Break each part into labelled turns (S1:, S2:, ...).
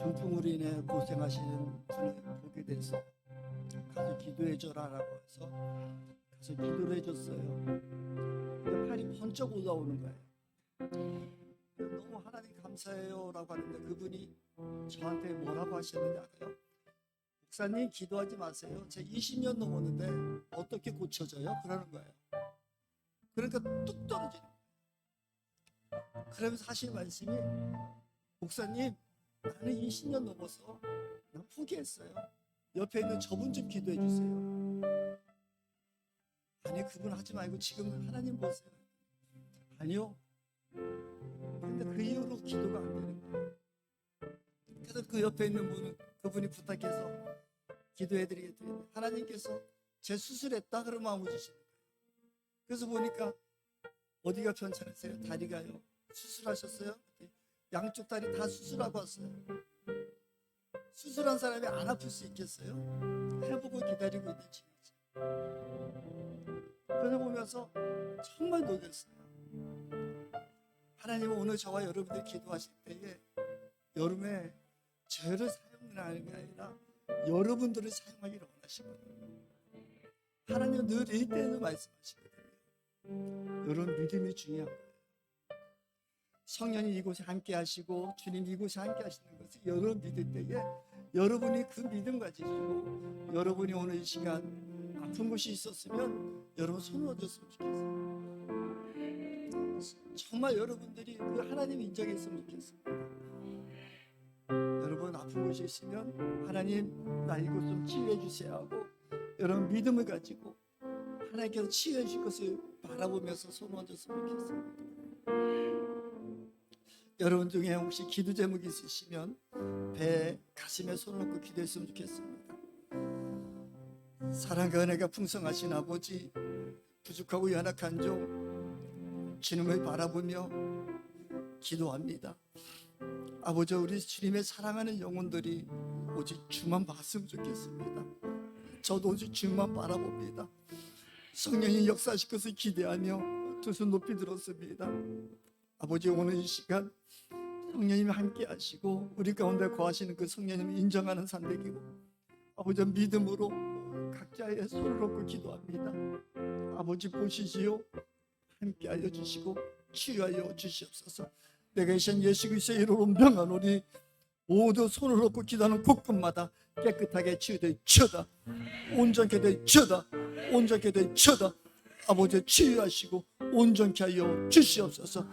S1: 중풍으로 인해 고생하시는 분을 보게 돼서 가서 기도해줘라라고 해서 가서 기도를 해줬어요. 근데 팔이 번쩍 올라오는 거예요. 너무 하나님 감사해요라고 하는데 그분이 저한테 뭐라고 하셨는지 알아요? 목사님 기도하지 마세요. 제 20년 넘었는데 어떻게 고쳐져요? 그러는 거예요. 그러니까 뚝 떨어지는 거예요. 그러면서 하신 말씀이 목사님 나는 20년 넘어서 난 포기했어요. 옆에 있는 저분 좀 기도해 주세요. 아니 그분 하지 말고 지금 하나님 보세요. 아니요. 근데 그 이후로 기도가 안 되는 거예요. 그래서 그 옆에 있는 분은 그분이 부탁해서 기도해드리겠더니 하나님께서 제 수술했다 그러면 아무 주시는 거예요. 그래서 보니까 어디가 편찮으세요? 다리가요. 수술하셨어요? 양쪽 다리 다 수술하고 왔어요. 수술한 사람이 안 아플 수 있겠어요? 해보고 기다리고 있는 중이죠. 그걸 보면서 정말 놀랐어요. 하나님은 오늘 저와 여러분들 기도하실 때에 여름에 저를 사용하는 게 아니라 여러분들을 사용하기를 원하시거든요. 하나님은 늘 이때에도 말씀하시거든요. 여러분 믿음이 중요한 거예요. 성령이 이곳에 함께 하시고 주님 이곳에 함께 하시는 것을 여러분 믿을 때에 여러분이 그 믿음 가지시고 여러분이 오늘 이 시간 아픈 곳이 있었으면 여러분 손을 얻었으면 좋겠어요. 정말 여러분들이 그 하나님 인정했으면 좋겠습니다. 여러분 아픈 곳이 있으면 하나님 나 이곳 좀 치유해 주세요 하고 여러분 믿음을 가지고 하나님께서 치유해 주실 것을 바라보면서 손을 얹었으면 좋겠습니다. 여러분 중에 혹시 기도 제목이 있으시면 배 가슴에 손을 얹고 기도했으면 좋겠습니다. 사랑과 은혜가 풍성하신 아버지, 부족하고 연약한 종 주님을 바라보며 기도합니다. 아버지 우리 주님의 사랑하는 영혼들이 오직 주만 봤으면 좋겠습니다. 저도 오직 주만 바라봅니다. 성령이 역사하실 것을 기대하며 두 손 높이 들었습니다. 아버지 오늘 이 시간 성령님이 함께 하시고 우리 가운데 거하시는 그 성령님을 인정하는 산대기고 아버지 믿음으로 각자의 손을 놓고 기도합니다. 아버지 보시지요. 함께 알려주시고 치유하여 주시옵소서. 내가 이신 예수 그리스도의 이름으로 명하노니 모두 손을 놓고 기도하는 곳곳마다 깨끗하게 치유되치어다. 온전케 되치어다. 온전케 되치어다. 아버지 치유하시고 온전케 하여 주시옵소서.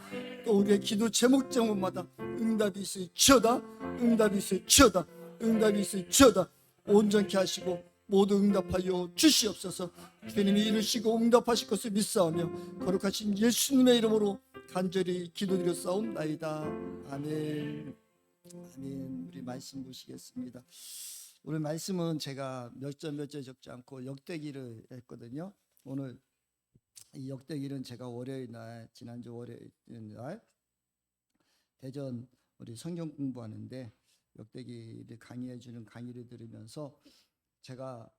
S1: 또 우리의 기도 제목마다 응답이 있을지어다. 응답이 있을지어다. 응답이 있을지어다. 온전케 하시고 모두 응답하여 주시옵소서. 주님이 이루시고 응답하실 것을 믿사오며 거룩하신 예수님의 이름으로 간절히 기도드렸사옵나이다. 아멘. 아멘. 우리 말씀 보시겠습니다. 오늘 말씀은 제가 몇 절 적지 않고 역대기를 했거든요. 오늘 이 역대기는 제가 월요일 날 지난주 월요일 날 대전 우리 성경 공부하는데 역대기를 강의해 주는 강의를 들으면서 제가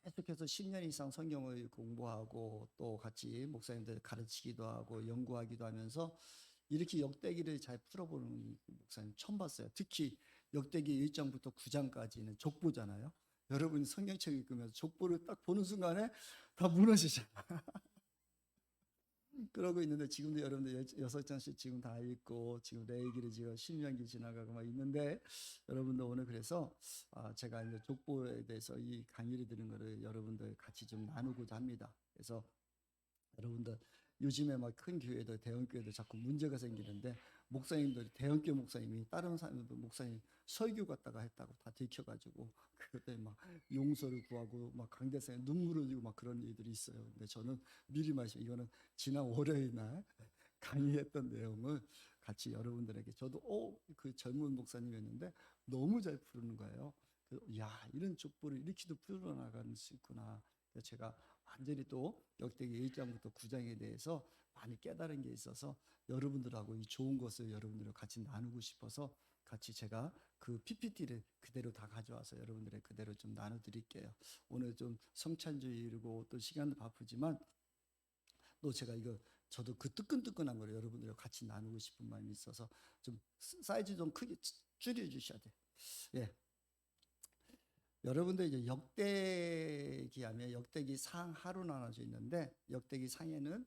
S1: 계속해서 10년 이상 성경을 공부하고 또 같이 목사님들 가르치기도 하고 연구하기도 하면서 이렇게 역대기를 잘 풀어보는 목사님 처음 봤어요. 특히 역대기 1장부터 9장까지는 족보잖아요. 여러분이 성경책 읽으면서 족보를 딱 보는 순간에 다 무너지잖아요. 그러고 있는데 지금도 여러분들 6장씩 지금 다 읽고 지금 내 얘기를 지금 10년기 지나가고 막 있는데 여러분들 오늘 그래서 제가 이제 족보에 대해서 이 강의를 들은 거를 여러분들 같이 좀 나누고자 합니다. 그래서 여러분들 요즘에 막 큰 교회들 대형 교회들 자꾸 문제가 생기는데 목사님들이 대형교회 목사님이 다른 사람들 목사님 설교 갔다가 했다고 다 들켜가지고 그때 막 용서를 구하고 막 강대상에 눈물을 흘리고 막 그런 일들이 있어요. 근데 저는 미리 말씀 이거는 지난 월요일 날 강의했던 내용을 같이 여러분들에게 저도 그 젊은 목사님이었는데 너무 잘 푸는 거예요. 야 이런 족보를 이렇게도 풀어나갈 수 있구나. 그래서 제가 완전히 또 역대기 1장부터 9장에 대해서 많이 깨달은 게 있어서 여러분들하고 이 좋은 것을 여러분들과 같이 나누고 싶어서 같이 제가 그 PPT를 그대로 다 가져와서 여러분들의 그대로 좀 나눠드릴게요. 오늘 좀 성찬주의 이르고 또 시간도 바쁘지만 또 제가 이거 저도 그 뜨끈뜨끈한 걸 여러분들과 같이 나누고 싶은 마음이 있어서 좀 사이즈 좀 크게 줄여주셔야 돼. 예. 여러분들 이제 역대기 하면 역대기 상 하로 나눠져 있는데 역대기 상에는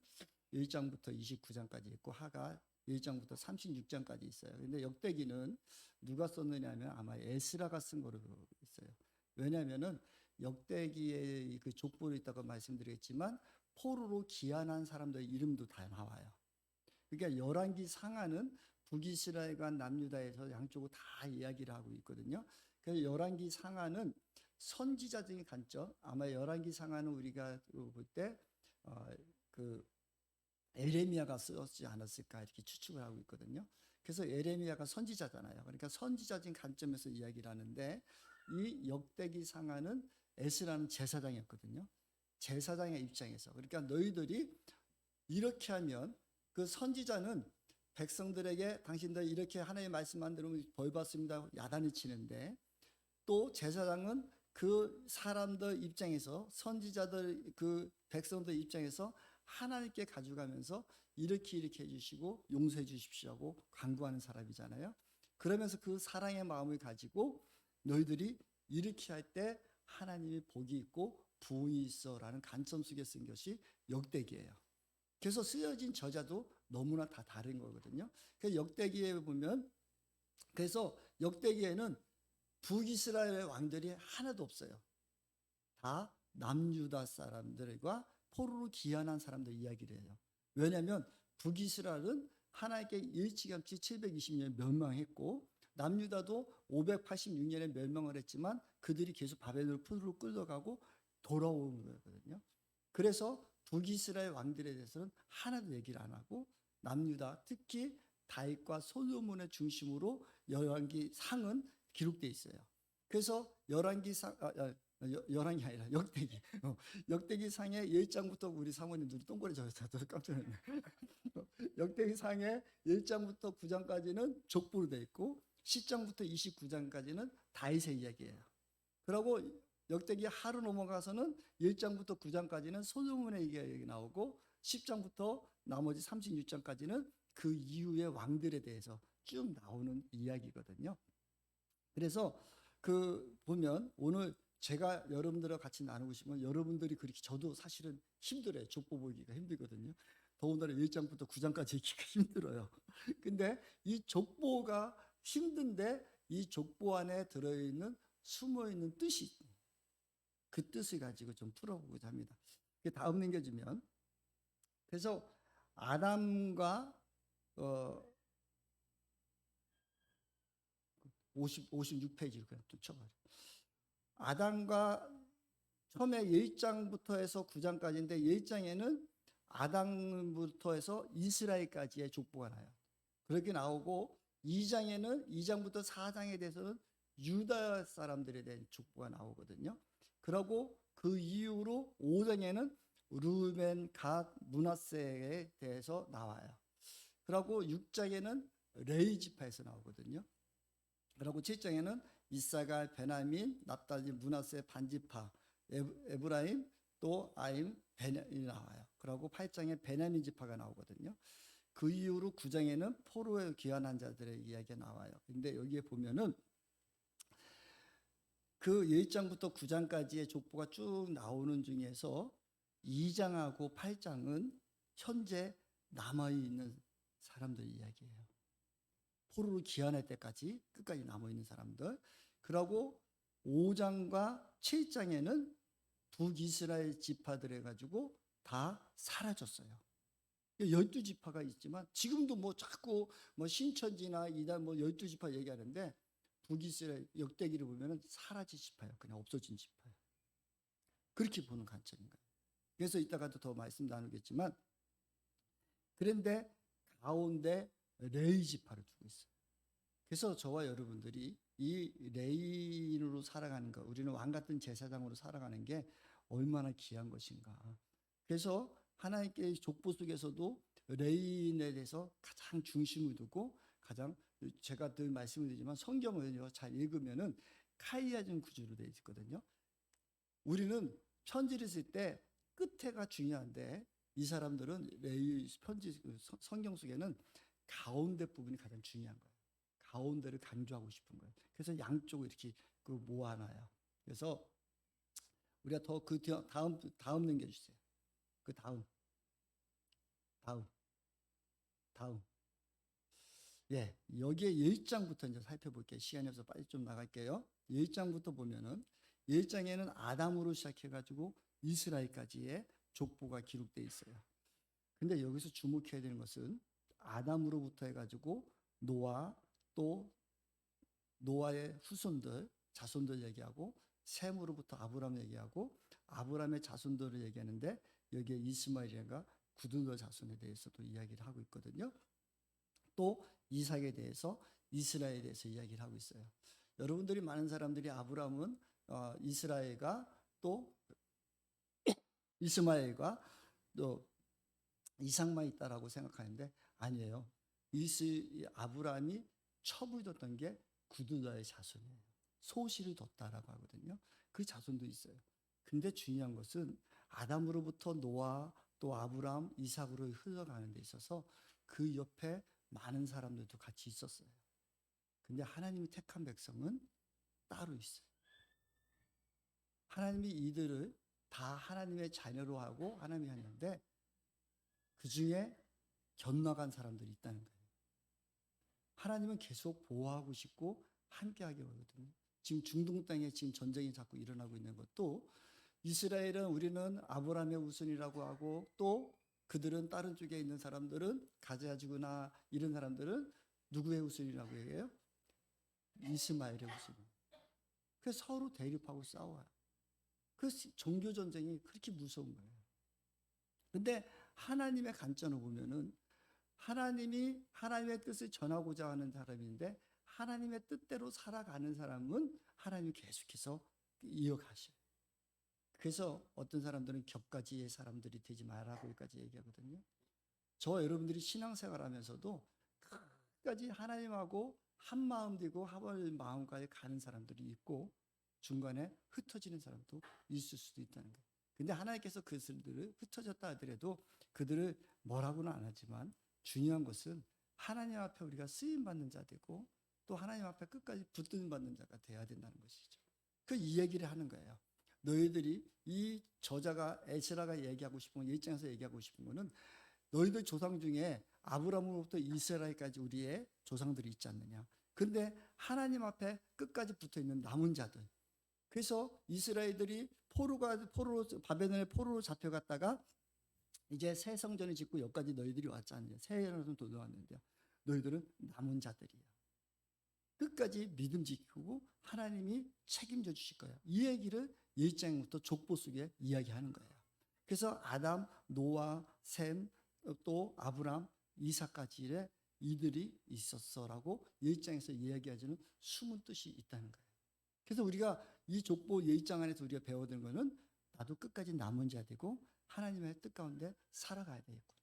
S1: 1장부터 29장까지 있고 하가 1장부터 36장까지 있어요. 근데 역대기는 누가 썼느냐면 아마 에스라가 쓴 거로 있어요. 왜냐하면은 역대기의 그 족보로 있다고 말씀드렸지만 포로로 귀환한 사람들의 이름도 다 나와요. 그러니까 열왕기 상하는 북이스라엘과 남유다에서 양쪽으로 다 이야기를 하고 있거든요. 그래서 열왕기 상하는 선지자적인 관점, 아마 열왕기 상하는 우리가 볼 때 그 에레미야가 쓰지 않았을까 이렇게 추측을 하고 있거든요. 그래서 에레미야가 선지자잖아요. 그러니까 선지자적인 관점에서 이야기를 하는데 이 역대기 상하는 에스라는 제사장이었거든요. 제사장의 입장에서 그러니까 너희들이 이렇게 하면 그 선지자는 백성들에게 당신들 이렇게 하나님의 말씀 안 들으면 벌 받습니다 야단을 치는데 또 제사장은 그 사람들 입장에서 선지자들 그 백성들 입장에서 하나님께 가져가면서 이렇게 해주시고 용서해 주십시오 하고 간구하는 사람이잖아요. 그러면서 그 사랑의 마음을 가지고 너희들이 이렇게 할 때 하나님의 복이 있고 부흥이 있어라는 관점 속에 쓴 것이 역대기예요. 그래서 쓰여진 저자도 너무나 다 다른 거거든요. 그래서 역대기에 보면 그래서 역대기에는 북이스라엘의 왕들이 하나도 없어요. 다 남유다 사람들과 포로로 귀환한 사람들 이야기를 해요. 왜냐하면 북이스라엘은 하나님께 일찌감치 720년 멸망했고 남유다도 586년에 멸망을 했지만 그들이 계속 바벨론 포로로 끌려가고 돌아오는 거거든요. 그래서 북이스라엘 왕들에 대해서는 하나도 얘기를 안 하고 남유다 특히 다윗과 솔로몬의 중심으로 열왕기 상은 기록되어 있어요. 그래서 열왕기 열왕이 아니라 역대기 역대기 상의 1장부터 우리 사모님들이 똥꼬리 져서 깜짝 놀랐네. 역대기 상의 1장부터 9장까지는 족보로 되어 있고 10장부터 29장까지는 다윗의 이야기예요. 그리고 역대기 하루 넘어가서는 1장부터 9장까지는 솔로몬의 이야기 나오고 10장부터 나머지 36장까지는 그 이후의 왕들에 대해서 쭉 나오는 이야기거든요. 그래서 그 보면 오늘 제가 여러분들과 같이 나누고 싶으면 여러분들이 그렇게 저도 사실은 힘들어요. 족보 보기가 힘들거든요. 더군다나 1장부터 9장까지 읽기가 힘들어요. 근데 이 족보가 힘든데 이 족보 안에 들어있는 숨어있는 뜻이 그 뜻을 가지고 좀 풀어보고자 합니다. 다음 넘겨주면 그래서 아담과 56페이지로 그냥 쫓아가요. 아담과 처음에 1장부터 해서 9장까지인데 1장에는 아담부터 해서 이스라엘까지의 족보가 나요. 그렇게 나오고 2장에는 2장부터 4장에 대해서는 유다 사람들에 대한 족보가 나오거든요. 그리고 그 이후로 5장에는 루벤, 갓, 므낫세에 대해서 나와요. 그리고 6장에는 레위 지파에서 나오거든요. 그리고 7장에는 이사갈, 베냐민, 납달리, 므낫세 반지파, 에브라임, 또 아임, 베냐민이 나와요. 그리고 8장에 베냐민 지파가 나오거든요. 그 이후로 9장에는 포로에 귀환한 자들의 이야기가 나와요. 근데 여기에 보면은 그 1장부터 9장까지의 족보가 쭉 나오는 중에서 2장하고 8장은 현재 남아있는 사람들 이야기예요. 포로로 귀환할 때까지 끝까지 남아있는 사람들. 그리고 5장과 7장에는 북이스라엘 지파들 해가지고 다 사라졌어요. 12지파가 있지만 지금도 뭐 자꾸 뭐 신천지나 이단 뭐 12지파 얘기하는데 북이스라엘 역대기를 보면은 사라진 지파예요. 그냥 없어진 지파예요. 그렇게 보는 관점인 거예요. 그래서 이따가도 더 말씀 나누겠지만 그런데 가운데 레위 지파를 두고 있어요. 그래서 저와 여러분들이 이 레위인으로 살아가는 것, 우리는 왕 같은 제사장으로 살아가는 게 얼마나 귀한 것인가. 그래서 하나님께 족보 속에서도 레위인에 대해서 가장 중심을 두고 가장 제가 늘 말씀을 드리지만 성경을 잘 읽으면은 카이아즘 구조로 되어 있거든요. 우리는 편지를 쓸 때 끝에가 중요한데 이 사람들은 레위 편지 성경 속에는 가운데 부분이 가장 중요한 거예요. 가운데를 강조하고 싶은 거예요. 그래서 양쪽을 이렇게 그 모아놔요. 그래서 우리가 더 그 다음 넘겨주세요. 그 다음, 다음. 예, 여기에 10장부터 이제 살펴볼게요. 시간이 없어서 빨리 좀 나갈게요. 10장부터 보면은 10장에는 아담으로 시작해가지고 이스라엘까지의 족보가 기록되어 있어요. 근데 여기서 주목해야 되는 것은 아담으로부터 해가지고 노아, 또 노아의 후손들, 자손들 얘기하고 셈으로부터 아브람 얘기하고 아브람의 자손들을 얘기하는데 여기에 이스마엘과 구두더 자손에 대해서도 이야기를 하고 있거든요. 또 이삭에 대해서 이스라엘에 대해서 이야기를 하고 있어요. 여러분들이 많은 사람들이 아브람은 이스라엘과 또 이스마엘과 또 이삭만 있다라고 생각하는데 아니에요. 아브람이 첩을 뒀던 게 구두다의 자손이에요. 소실을 뒀다라고 하거든요. 그 자손도 있어요. 근데 중요한 것은 아담으로부터 노아 또 아브람, 이삭으로 흘러가는 데 있어서 그 옆에 많은 사람들도 같이 있었어요. 근데 하나님이 택한 백성은 따로 있어요. 하나님이 이들을 다 하나님의 자녀로 하고 하나님이 하는데 그 중에 견나간 사람들이 있다는 거예요. 하나님은 계속 보호하고 싶고 함께하게 하거든요. 지금 중동 땅에 지금 전쟁이 자꾸 일어나고 있는 것도 이스라엘은 우리는 아브라함의 후손이라고 하고 또 그들은 다른 쪽에 있는 사람들은 가자지구나 이런 사람들은 누구의 후손이라고 얘기해요? 이스마엘의 후손. 그래서 서로 대립하고 싸워요. 그 종교 전쟁이 그렇게 무서운 거예요. 근데 하나님의 관점으로 보면은 하나님이 하나님의 뜻을 전하고자 하는 사람인데 하나님의 뜻대로 살아가는 사람은 하나님이 계속해서 이어가셔요. 그래서 어떤 사람들은 격가지의 사람들이 되지 말라고 여기까지 얘기하거든요. 저 여러분들이 신앙생활 하면서도 끝까지 하나님하고 한 마음 되고 한 마음까지 가는 사람들이 있고 중간에 흩어지는 사람도 있을 수도 있다는 거예요. 근데 하나님께서 그들을 흩어졌다 하더라도 그들을 뭐라고는 안 하지만 중요한 것은 하나님 앞에 우리가 쓰임받는 자 되고 또 하나님 앞에 끝까지 붙들림 받는 자가 돼야 된다는 것이죠. 그 이 얘기를 하는 거예요. 너희들이 이 저자가 에스라가 얘기하고 싶은 건 1장에서 얘기하고 싶은 거는 너희들 조상 중에 아브라함으로부터 이스라엘까지 우리의 조상들이 있지 않느냐. 근데 하나님 앞에 끝까지 붙어 있는 남은 자들. 그래서 이스라엘들이 바벨론의 포로로 잡혀갔다가 이제 새 성전을 짓고 여기까지 너희들이 왔지 않느냐. 새 예루살렘 도달왔는데요. 너희들은 남은 자들이야. 끝까지 믿음 지키고 하나님이 책임져 주실 거예요. 이 얘기를 1장부터 족보 속에 이야기하는 거예요. 그래서 아담, 노아, 셈, 또 아브람, 이삭까지의 이들이 있었어라고 1장에서 이야기하지는 숨은 뜻이 있다는 거예요. 그래서 우리가 이 족보 1장 안에서 우리가 배워야 되는 거는 나도 끝까지 남은 자 되고 하나님의 뜻 가운데 살아가야 되겠구나.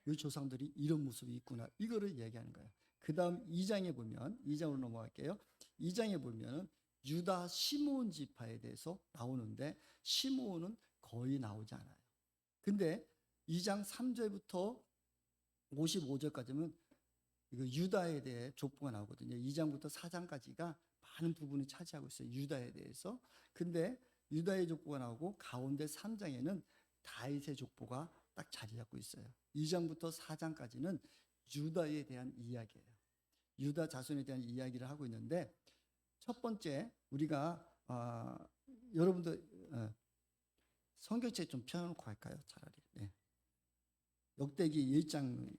S1: 우리 조상들이 이런 모습이 있구나. 이거를 얘기하는 거예요. 그 다음 2장에 보면 2장으로 넘어갈게요. 2장에 보면 유다 시므온 지파에 대해서 나오는데 시므온은 거의 나오지 않아요. 근데 2장 3절부터 55절까지는 이거 유다에 대해 족보가 나오거든요. 2장부터 4장까지가 많은 부분을 차지하고 있어요. 유다에 대해서. 근데 유다의 족보가 나오고 가운데 3장에는 다윗의 족보가 딱 자리 잡고 있어요. 2장부터 4장까지는 유다에 대한 이야기예요. 유다 자손에 대한 이야기를 하고 있는데 첫 번째 우리가 여러분들 성경책 좀 펴놓고 할까요? 차라리. 네. 역대기 1장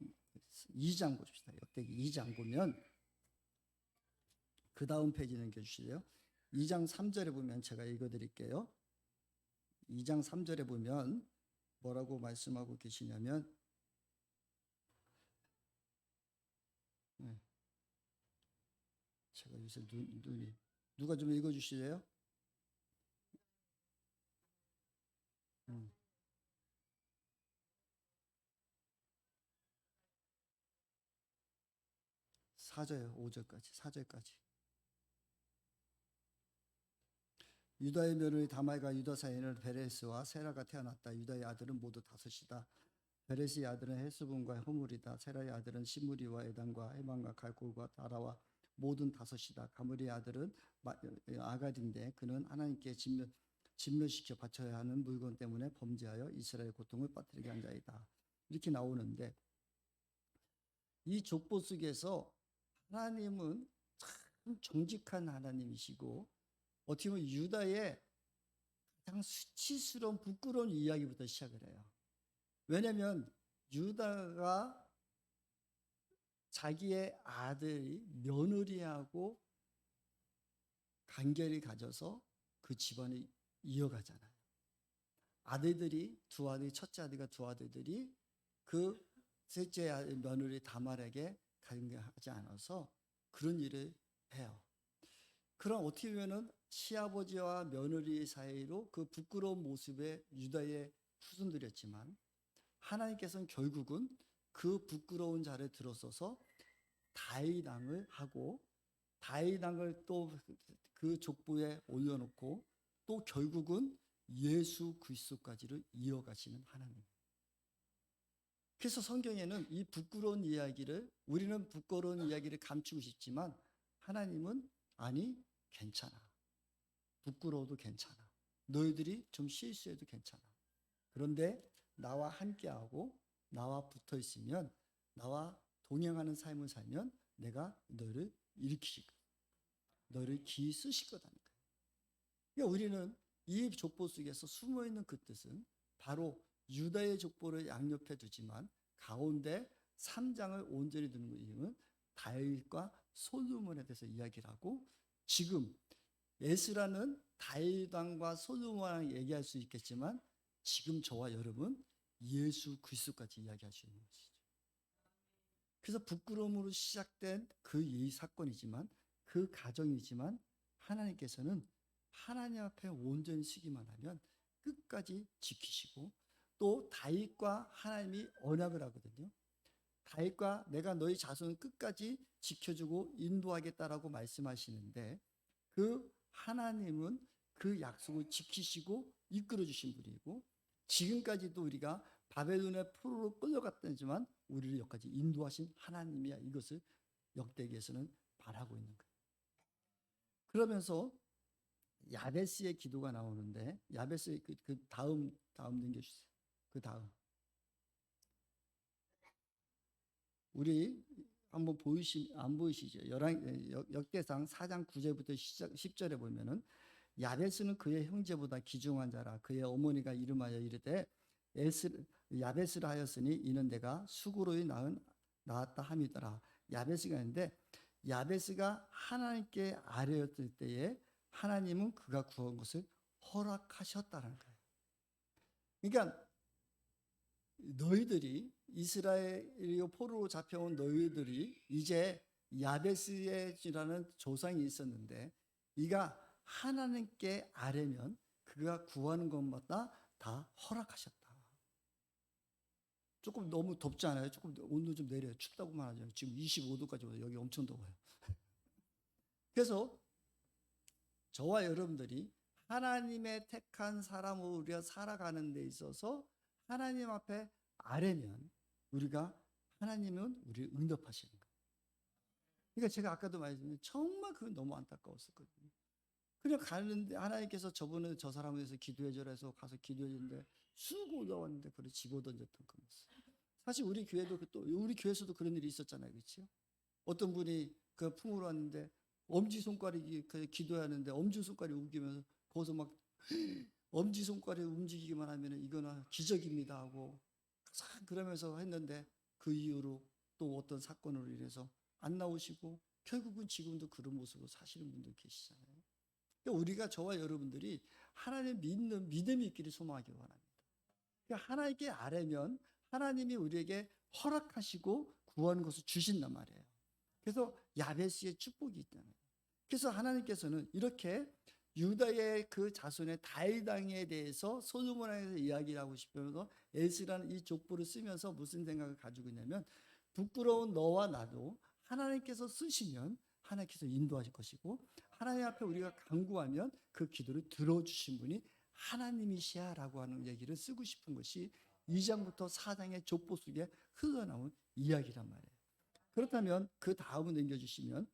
S1: 2장 보십시다. 역대기 2장 보면 그 다음 페이지 넘겨주시죠. 2장 3절에 보면 제가 읽어드릴게요. 2장 3절에 보면 뭐라고 말씀하고 계시냐면 제가 요새 눈이 누가 좀 읽어주실래요? 4절, 5절까지, 4절까지. 유다의 며느리 다말과 유다 사이에는 베레스와 세라가 태어났다. 유다의 아들은 모두 5이다. 베레스의 아들은 헤스본과 허물이다. 세라의 아들은 시므리와 에단과 해만과 갈골과 다라와 모든 다섯이다. 가므리의 아들은 아갈인데 그는 하나님께 진멸시켜 바쳐야 하는 물건 때문에 범죄하여 이스라엘 고통을 빠뜨리게 한 자이다. 이렇게 나오는데 이 족보 속에서 하나님은 참 정직한 하나님이시고 어떻게 보면 유다의 가장 수치스러운 부끄러운 이야기부터 시작을 해요. 왜냐하면 유다가 자기의 아들이 며느리하고 간결히 가져서 그 집안을 이어가잖아요. 아들들이 두 아들이 첫째 아들과 두 아들들이 그 셋째 며느리 다말에게 간결하지 않아서 그런 일을 해요. 그럼 어떻게 보면은 시아버지와 며느리 사이로 그 부끄러운 모습에 유다의 후손들이었지만 하나님께서는 결국은 그 부끄러운 자를 들어서서 다윗 왕을 하고 다윗 왕을 또 그 족보에 올려놓고 또 결국은 예수 그리스도까지를 이어가시는 하나님. 그래서 성경에는 이 부끄러운 이야기를 우리는 부끄러운 이야기를 감추고 싶지만 하나님은 아니 괜찮아. 부끄러워도 괜찮아. 너희들이 좀 실수해도 괜찮아. 그런데 나와 함께하고 나와 붙어 있으면 나와 동행하는 삶을 살면 내가 너를 일으키실 거야. 너를 기이 쓰실 거다니까요. 그러니까 우리는 이 족보 속에서 숨어있는 그 뜻은 바로 유다의 족보를 양옆에 두지만 가운데 3장을 온전히 두는 이유는 다윗과 솔로몬에 대해서 이야기를 하고 지금 에스라는 다윗 왕과 솔로몬 왕 얘기할 수 있겠지만 지금 저와 여러분 예수 그리스도까지 이야기할 수 있는 것이죠. 그래서 부끄러움으로 시작된 그 이 사건이지만 그 가정이지만 하나님께서는 하나님 앞에 온전히 서기만 하면 끝까지 지키시고 또 다윗과 하나님이 언약을 하거든요. 다윗과 내가 너희 자손을 끝까지 지켜주고 인도하겠다라고 말씀하시는데 그 하나님은 그 약속을 지키시고 이끌어 주신 분이고 지금까지도 우리가 바벨론의 포로로 끌려갔다지만 우리를 여기까지 인도하신 하나님이야. 이것을 역대기에서는 말하고 있는 거예요. 그러면서 야베스의 기도가 나오는데 야베스의 그 다음 넘겨주세요. 그 다음 우리 한번 안 보이시죠? 역대상 4장 9절부터 10절에 보면은 야베스는 그의 형제보다 귀중한 자라. 그의 어머니가 이름하여 이르되 야베스를 하였으니 이는 내가 수고로이 낳았다 함이더라. 야베스가 있는데 야베스가 하나님께 아뢰었을 때에 하나님은 그가 구한 것을 허락하셨다는 거예요. 그러니까 너희들이 이스라엘이 포로로 잡혀온 너희들이 이제 야베스라는 조상이 있었는데 이가 하나님께 아뢰면 그가 구하는 것마다 다 허락하셨다. 조금 너무 덥지 않아요? 조금 온도 좀 내려요. 춥다고만 하죠. 지금 25도까지 와요. 여기 엄청 더워요. 그래서 저와 여러분들이 하나님의 택한 사람으로 우리가 살아가는 데 있어서 하나님 앞에 아뢰면 우리가 하나님은 우리를 응답하시는 거예요. 그러니까 제가 아까도 말했지만 정말 그건 너무 안타까웠었거든요. 그냥 가는데 하나님께서 저분은 저 사람을 위해서 기도해 줘라 해서 가서 기도해 줬는데 쑥 올라왔는데 그걸 집어던졌던 거였어요. 사실 우리 교회도 또 우리 교회에서도 그런 일이 있었잖아요. 그렇죠? 어떤 분이 그 풍으로 왔는데 엄지손가락이 기도하는데 엄지손가락이 움직이면서 거기서 막 엄지손가락이 움직이기만 하면 이거는 기적입니다 하고 그러면서 했는데 그 이후로 또 어떤 사건으로 인해서 안 나오시고 결국은 지금도 그런 모습으로 사시는 분들 계시잖아요. 그러니까 우리가 저와 여러분들이 하나님 믿는 믿음이 있기를 소망하기 원합니다. 그러니까 하나님께 아뢰면 하나님이 우리에게 허락하시고 구하는 것을 주신단 말이에요. 그래서 야베스의 축복이 있다는. 그래서 하나님께서는 이렇게 유다의 그 자손의 다윗 왕에 대해서 솔로몬에 대해서 이야기를 하고 싶으면서 에스라는 이 족보를 쓰면서 무슨 생각을 가지고 있냐면 부끄러운 너와 나도 하나님께서 쓰시면 하나님께서 인도하실 것이고 하나님 앞에 우리가 간구하면 그 기도를 들어주신 분이 하나님이시야라고 하는 얘기를 쓰고 싶은 것이 2장부터 4장의 족보 속에 흘러나온 이야기란 말이에요. 그렇다면 그 다음을 넘겨주시면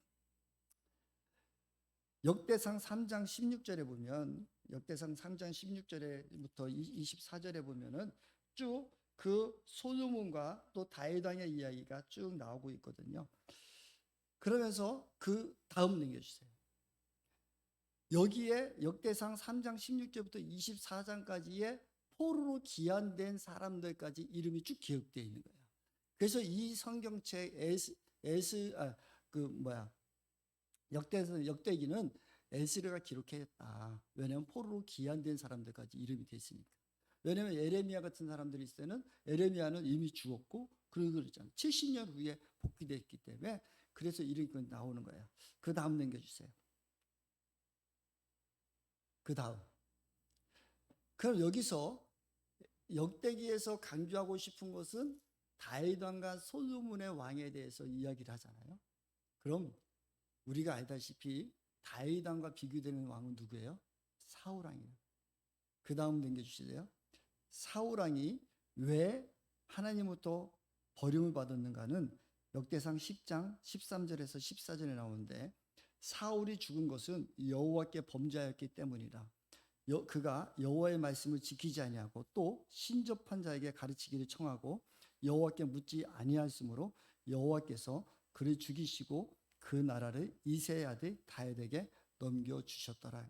S1: 역대상 3장 16절에 보면 역대상 3장 16절부터 24절에 보면은 쭉 그 솔로몬과 또 다윗 왕의 이야기가 쭉 나오고 있거든요. 그러면서 그 다음 넘겨주세요. 여기에 역대상 3장 16절부터 24장까지의 포로로 귀환된 사람들까지 이름이 쭉 기억되어 있는 거예요. 그래서 이 성경책 역대기는 에스라가 기록했다. 왜냐하면 포로로 귀환된 사람들까지 이름이 되어 있으니까. 왜냐하면 에레미야 같은 사람들이 있을 때는 에레미야는 이미 죽었고 그러고 그랬잖아요. 70년 후에 복귀됐기 때문에 그래서 이름이 나오는 거예요. 그 다음 넘겨주세요. 그 다음. 그럼 여기서 역대기에서 강조하고 싶은 것은 다윗 왕과 솔로몬의 왕에 대해서 이야기를 하잖아요. 그럼 우리가 알다시피 다윗 왕과 비교되는 왕은 누구예요? 사울 왕이에요. 그 다음 넘겨주실래요? 사울 왕이 왜 하나님으로부터 버림을 받았는가는 역대상 10장 13절에서 14절에 나오는데 사울이 죽은 것은 여호와께 범죄하였기 때문이라. 그가 여호와의 말씀을 지키지 아니하고 또 신접한 자에게 가르치기를 청하고 여호와께 묻지 아니하였으므로 여호와께서 그를 죽이시고 그 나라를 이새의 아들 다윗에게 넘겨주셨더라.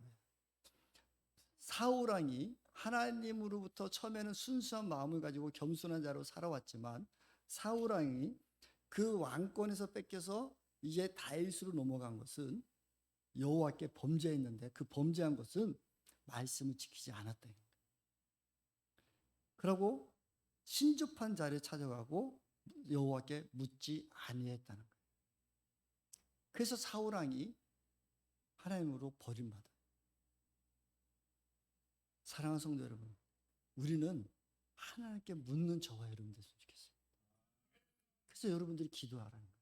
S1: 사울 왕이 하나님으로부터 처음에는 순수한 마음을 가지고 겸손한 자로 살아왔지만 사울 왕이 그 왕권에서 뺏겨서 이제 다윗으로 넘어간 것은 여호와께 범죄했는데 그 범죄한 것은 말씀을 지키지 않았다. 그러고 신접한 자를 찾아가고 여호와께 묻지 아니했다는 거예요. 그래서 사울 왕이 하나님으로 버림받아. 사랑하는 성도 여러분, 우리는 하나님께 묻는 저와 여러분 됐으면 좋겠어요. 그래서 여러분들이 기도하라는 거예요.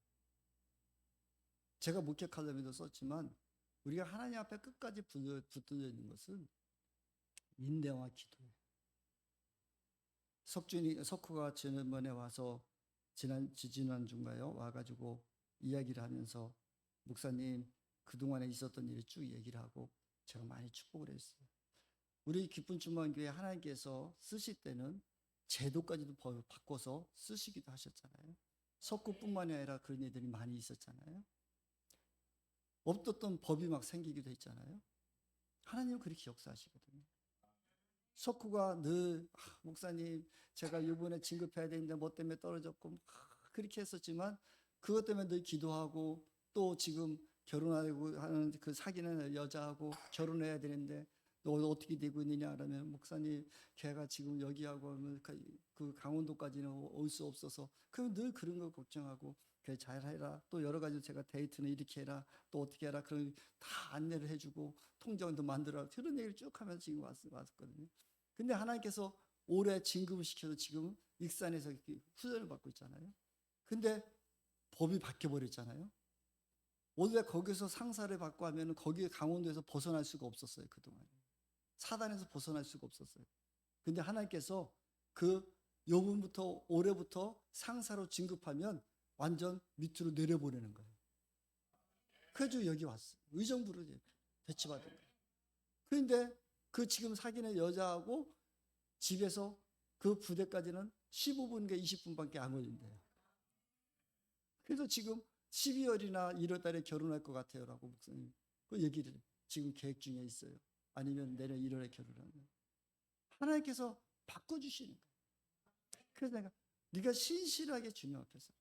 S1: 제가 목회 칼럼에도 썼지만 우리가 하나님 앞에 끝까지 붙들려 있는 것은 인내와 기도예요. 석호가 지난번에 와서 지난주인가요? 와가지고 이야기를 하면서 목사님 그동안에 있었던 일을 쭉 얘기를 하고 제가 많이 축복을 했어요. 우리 기쁜 충만교회 하나님께서 쓰실 때는 제도까지도 바꿔서 쓰시기도 하셨잖아요. 석구뿐만이 아니라 그런 일들이 많이 있었잖아요. 없었던 법이 막 생기기도 했잖아요. 하나님은 그렇게 역사하시거든요. 석구가 늘 목사님 제가 이번에 진급해야 되는데 뭐 때문에 떨어졌고 그렇게 했었지만 그것 때문에 늘 기도하고 또 지금 결혼하고 하는 그 사귀는 여자하고 결혼해야 되는데 너 어떻게 되고 있느냐 그러면 목사님 걔가 지금 여기하고 하면 그 강원도까지는 올 수 없어서 그럼 늘 그런 거 걱정하고 그래 잘해라 또 여러 가지 제가 데이트는 이렇게 해라 또 어떻게 해라 그런 다 안내를 해주고 통장도 만들어 그런 얘기를 쭉 하면서 지금 왔었거든요. 근데 하나님께서 올해 진급을 시켜서 지금 익산에서 후전을 받고 있잖아요. 근데 법이 바뀌어버렸잖아요. 원래 거기서 상사를 받고 하면 거기에 강원도에서 벗어날 수가 없었어요. 그동안 사단에서 벗어날 수가 없었어요. 근데 하나님께서 그 요번부터 올해부터 상사로 진급하면 완전 밑으로 내려보내는 거예요. 그래서 여기 왔어요. 의정부로 배치받은 거예요. 그런데 그 지금 사귀는 여자하고 집에서 그 부대까지는 15분과 20분밖에 안 걸린대요. 그래서 지금 12월이나 1월 달에 결혼할 것 같아요. 라고 목사님. 그 얘기를 지금 계획 중에 있어요. 아니면 내년 1월에 결혼하면. 하나님께서 바꿔주시는 거예요. 그래서 내가 네가 신실하게 주님 앞에서.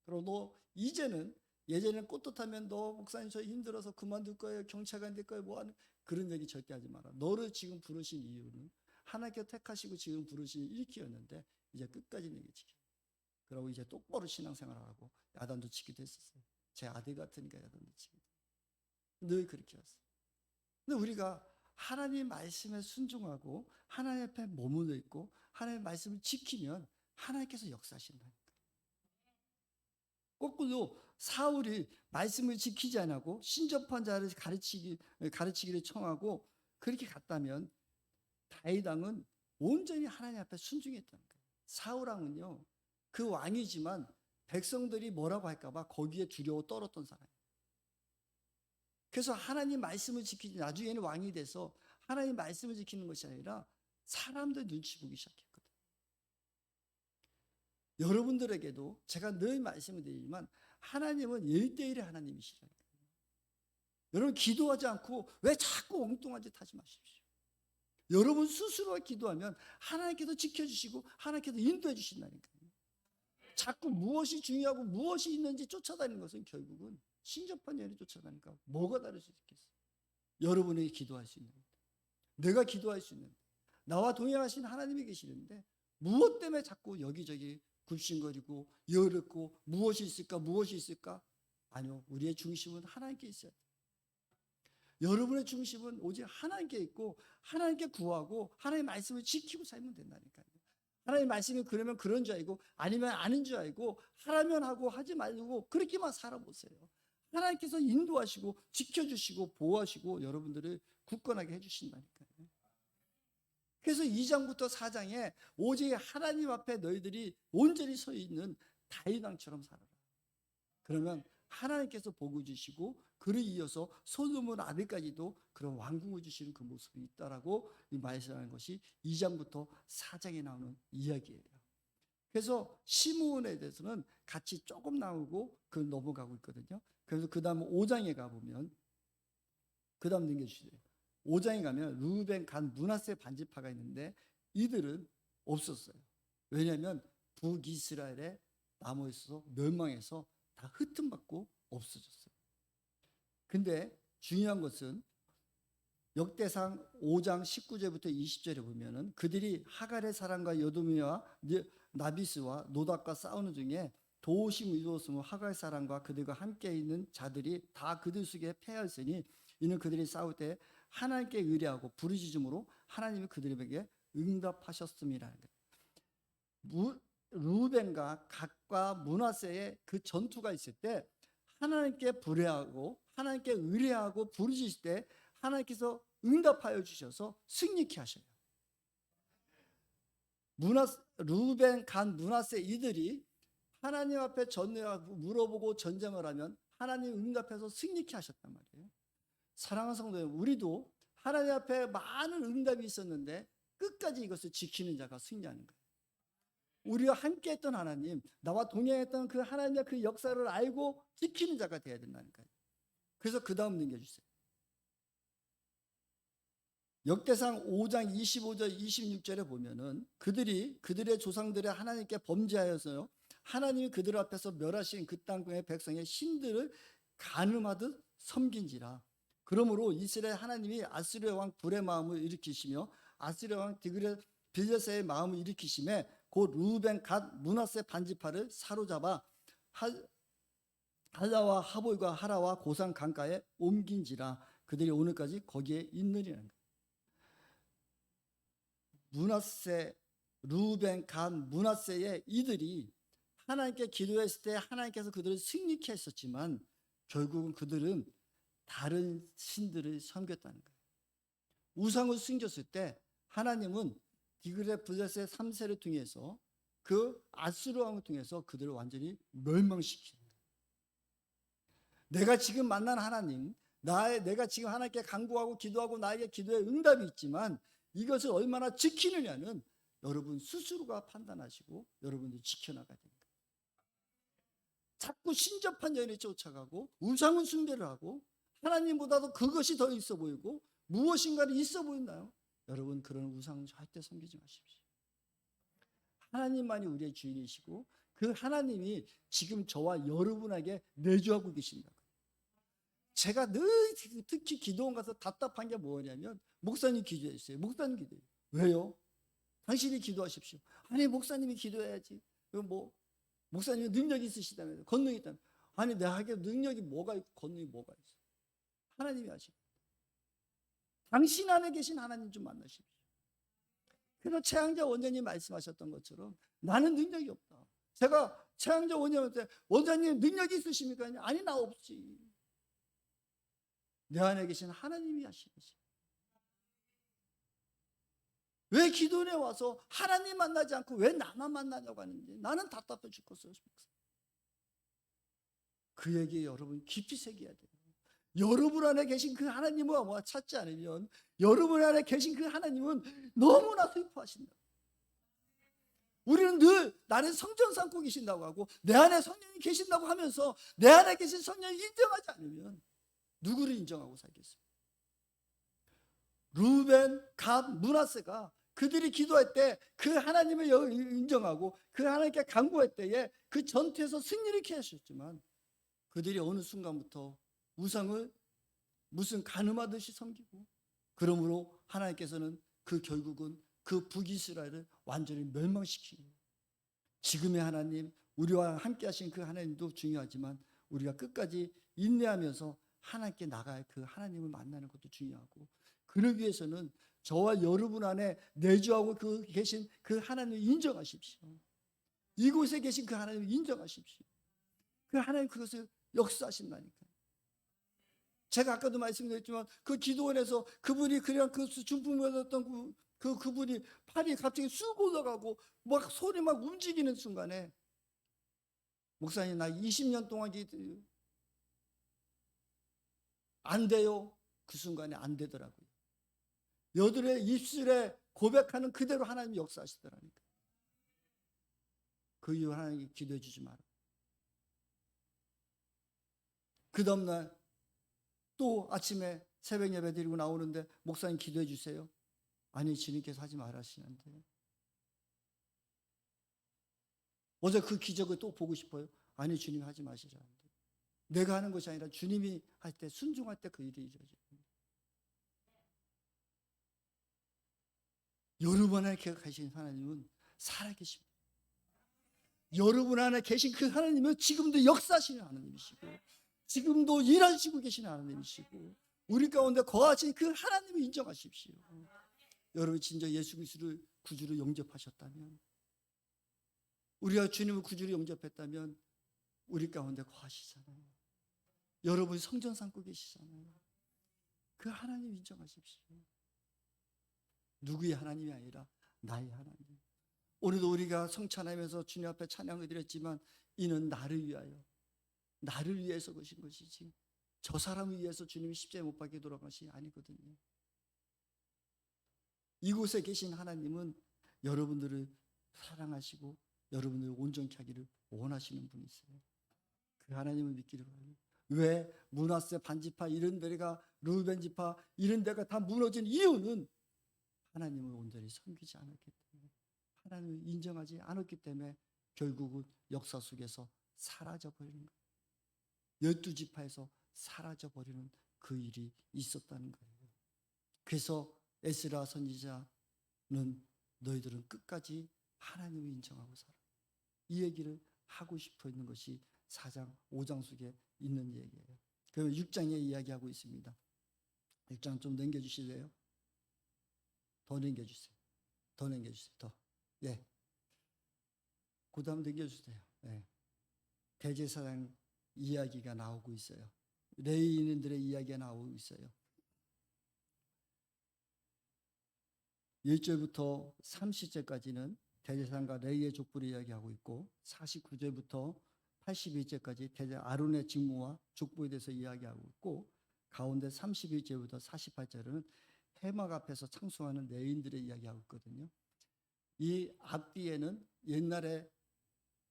S1: 그리고 너 이제는 예전에는 꼿꼿하면 너 목사님 저 힘들어서 그만둘 거예요. 경찰관 될 거예요. 뭐 하는 그런 얘기 절대 하지 마라. 너를 지금 부르신 이유는 하나님께서 택하시고 지금 부르신 일기였는데 이제 끝까지 내게 지켜. 그러고 이제 똑바로 신앙생활을 하고 야단도 치기도 했었어요. 제 아들 같으니까 야단도 치기도. 늘 그렇게 했어요. 근데 우리가 하나님 말씀에 순종하고 하나님 앞에 머물러 있고 하나님의 말씀을 지키면 하나님께서 역사하신다니까. 거꾸로 사울이 말씀을 지키지 않고 신접한 자를 가르치기를 청하고 그렇게 갔다면 다윗 왕은 온전히 하나님 앞에 순종했다는 거예요. 사울왕은요, 그 왕이지만 백성들이 뭐라고 할까봐 거기에 두려워 떨었던 사람이에요. 그래서 하나님 말씀을 지키지, 나중에는 왕이 돼서 하나님 말씀을 지키는 것이 아니라 사람들 눈치 보기 시작했거든. 여러분들에게도 제가 늘 말씀을 드리지만 하나님은 1대1의 하나님이시라니까요. 여러분 기도하지 않고 왜 자꾸 엉뚱한 짓 하지 마십시오. 여러분 스스로가 기도하면 하나님께서 지켜주시고 하나님께서 인도해 주신다니까요. 자꾸 무엇이 중요하고 무엇이 있는지 쫓아다니는 것은 결국은 신접한 연이 쫓아다니까 뭐가 다를 수 있겠어요? 여러분이 기도할 수 있는, 내가 기도할 수 있는, 나와 동행하신 하나님이 계시는데 무엇 때문에 자꾸 여기저기 굽신거리고 여렵고 무엇이 있을까 무엇이 있을까? 아니요, 우리의 중심은 하나님께 있어야 돼요. 여러분의 중심은 오직 하나님께 있고 하나님께 구하고 하나님의 말씀을 지키고 살면 된다니까요. 하나님의 말씀이 그러면 그런 줄 알고 아니면 아닌 줄 알고 하라면 하고 하지 말고 그렇게만 살아보세요. 하나님께서 인도하시고 지켜주시고 보호하시고 여러분들을 굳건하게 해주신다니까요. 그래서 2장부터 4장에 오직 하나님 앞에 너희들이 온전히 서 있는 다윗왕처럼 살아라. 그러면 하나님께서 복을 주시고 그를 이어서 솔로몬 아들까지도 그런 왕궁을 주시는 그 모습이 있다라고 말씀하는 것이 2장부터 4장에 나오는 이야기예요. 그래서 시므온에 대해서는 같이 조금 나오고 그 넘어가고 있거든요. 그래서 그 다음 5장에 가보면 그 다음 넘겨주세요. 5장에 가면 르우벤, 간, 므낫세 반지파가 있는데 이들은 없었어요. 왜냐하면 북이스라엘에 남아 있어서 멸망해서 다 흩음받고 없어졌어요. 근데 중요한 것은 역대상 5장 19절부터 20절에 보면은 그들이 하갈의 사람과 여도미와 나비스와 노닥과 싸우는 중에 도우심을 이루었으므로 하갈 사람과 그들과 함께 있는 자들이 다 그들 속에 패하였으니 이는 그들이 싸울 때 하나님께 의뢰하고 부르짖음으로 하나님이 그들에게 응답하셨음이라는 거예요. 르우벤과 갓과 므낫세의 그 전투가 있을 때 하나님께 불의하고 하나님께 의뢰하고 부르짖을 때 하나님께서 응답하여 주셔서 승리케 하셔요. 르우벤, 갓, 므낫세 이들이 하나님 앞에 전례하고 물어보고 전쟁을 하면 하나님 응답해서 승리케 하셨단 말이에요. 사랑하는 성도 여러분, 우리도 하나님 앞에 많은 응답이 있었는데 끝까지 이것을 지키는 자가 승리하는 거예요. 우리와 함께 했던 하나님, 나와 동행했던 그 하나님의 그 역사를 알고 지키는 자가 되어야 된다니까요. 그래서 그 다음 넘겨주세요. 역대상 5장 25절 26절에 보면은 그들의 조상들의 하나님께 범죄하여서요, 하나님이 그들 앞에서 멸하신 그 땅의 백성의 신들을 간음하듯 섬긴지라. 그러므로 이스라엘 하나님이 아스리아 왕 불의 마음을 일으키시며 아스리아 왕 빌레셋의 마음을 일으키심에 곧 르우벤, 갓, 므낫세 반지파를 사로잡아 할라와 하볼과 하라와 고산 강가에 옮긴지라. 그들이 오늘까지 거기에 있느니라는 거예요. 므낫세, 르우벤, 갓, 므낫세의 이들이 하나님께 기도했을 때 하나님께서 그들을 승리케 했었지만 결국은 그들은 다른 신들을 섬겼다는 거예요. 우상을 숨겼을 때 하나님은 디그레블레셋 3세를 통해서 그 아수르 왕을 통해서 그들을 완전히 멸망시키는 거예요. 내가 지금 만난 하나님, 내가 지금 하나님께 간구하고 기도하고 나에게 기도에 응답이 있지만 이것을 얼마나 지키느냐는 여러분 스스로가 판단하시고 여러분들이 지켜나가야 됩니다. 자꾸 신접한 연에 쫓아가고 우상은 숭배를 하고 하나님보다도 그것이 더 있어 보이고 무엇인가는 있어 보이나요? 여러분 그런 우상 절대 섬기지 마십시오. 하나님만이 우리의 주인이시고 그 하나님이 지금 저와 여러분에게 내주하고 계신다고요. 제가 늘 특히 기도원 가서 답답한 게 뭐냐면 목사님 기도했어요. 목사님 기도해요. 왜요? 당신이 기도하십시오. 아니 목사님이 기도해야지. 목사님이 능력이 있으시다면서 권능이 있다면 아니 내게 능력이 뭐가 있고 권능이 뭐가 있어. 하나님이 하십니다. 당신 안에 계신 하나님 좀 만나십시오. 그래서 최양자 원장님 말씀하셨던 것처럼 나는 능력이 없다. 제가 최양자 원장님한테 원장님 능력이 있으십니까? 아니 나 없지. 내 안에 계신 하나님이 하시지. 왜 기도원에 와서 하나님 만나지 않고 왜 나만 만나냐고 하는지 나는 답답해 죽겠어요. 그 얘기 여러분 깊이 새겨야 돼요. 여러분 안에 계신 그 하나님을 찾지 않으면 여러분 안에 계신 그 하나님은 너무나 슬퍼하신다. 우리는 늘 나는 성전 삼고 계신다고 하고 내 안에 성령이 계신다고 하면서 내 안에 계신 성령을 인정하지 않으면 누구를 인정하고 살겠습니까? 루벤, 갓, 므낫세가 그들이 기도할 때 그 하나님을 인정하고 그 하나님께 간구할 때에 그 전투에서 승리를 이렇게 하셨지만 그들이 어느 순간부터 우상을 무슨 가늠하듯이 섬기고 그러므로 하나님께서는 그 결국은 그 북이스라엘을 완전히 멸망시키고 지금의 하나님 우리와 함께 하신 그 하나님도 중요하지만 우리가 끝까지 인내하면서 하나님께 나갈 그 하나님을 만나는 것도 중요하고 그러기 위해서는 저와 여러분 안에 내주하고 그 계신 그 하나님을 인정하십시오. 이곳에 계신 그 하나님을 인정하십시오. 그 하나님 그것을 역사하신다니까요. 제가 아까도 말씀드렸지만 그 기도원에서 그분이 그냥 그 중풍받았던 그분이 팔이 갑자기 쑥 올라가고 막 손이 막 움직이는 순간에 목사님 나 20년 동안 안 돼요. 그 순간에 안 되더라고요. 여들의 입술에 고백하는 그대로 하나님이 역사하시더라니까. 그 이후 하나님이 기도해 주지 마라. 그 다음날 또 아침에 새벽 예배 드리고 나오는데 목사님 기도해 주세요. 아니 주님께서 하지 말하시는데 어제 그 기적을 또 보고 싶어요. 아니 주님이 하지 마시라는데 내가 하는 것이 아니라 주님이 할 때 순종할 때 그 일이 이루어져요. 여러분 안에 계신 하나님은 살아계십니다. 여러분 안에 계신 그 하나님은 지금도 역사하시는 하나님이시고 지금도 일하시고 계시는 하나님이시고 우리 가운데 거하신 그 하나님을 인정하십시오. 여러분 진짜 예수 그리스도를 구주로 영접하셨다면 우리가 주님을 구주로 영접했다면 우리 가운데 거하시잖아요. 여러분 성전 삼고 계시잖아요. 그 하나님 인정하십시오. 누구의 하나님이 아니라 나의 하나님. 오늘도 우리가 성찬하면서 주님 앞에 찬양을 드렸지만 이는 나를 위하여 나를 위해서 거신 것이지 저 사람을 위해서 주님이 십자가에 못 박혀 돌아간 것이 아니거든요. 이곳에 계신 하나님은 여러분들을 사랑하시고 여러분들을 온전케 하기를 원하시는 분이세요. 그 하나님을 믿기를 바랍니다. 왜 므낫세 반지파 이런 데가 르우벤 지파 이런 데가 다 무너진 이유는 하나님을 온전히 섬기지 않았기 때문에 하나님을 인정하지 않았기 때문에 결국은 역사 속에서 사라져버리는 거예요. 12지파에서 사라져버리는 그 일이 있었다는 거예요. 그래서 에스라 선지자는 너희들은 끝까지 하나님을 인정하고 살아. 이 얘기를 하고 싶어 있는 것이 4장 5장 속에 있는 얘기예요. 그러면 6장에 이야기하고 있습니다. 6장 좀 넘겨주실래요? 더 넘겨주세요. 더 넘겨주세요. 더. 예. 그 다음 넘겨주세요. 예. 대제사장 이야기가 나오고 있어요. 레위인들의 이야기가 나오고 있어요. 1절부터 30절까지는 대제사장과 레위의 족보를 이야기하고 있고 49절부터 81절까지 아론의 직무와 족보에 대해서 이야기하고 있고 가운데 31절부터 48절은 해막 앞에서 창송하는 레위인들의 이야기하고 있거든요. 이 앞뒤에는 옛날에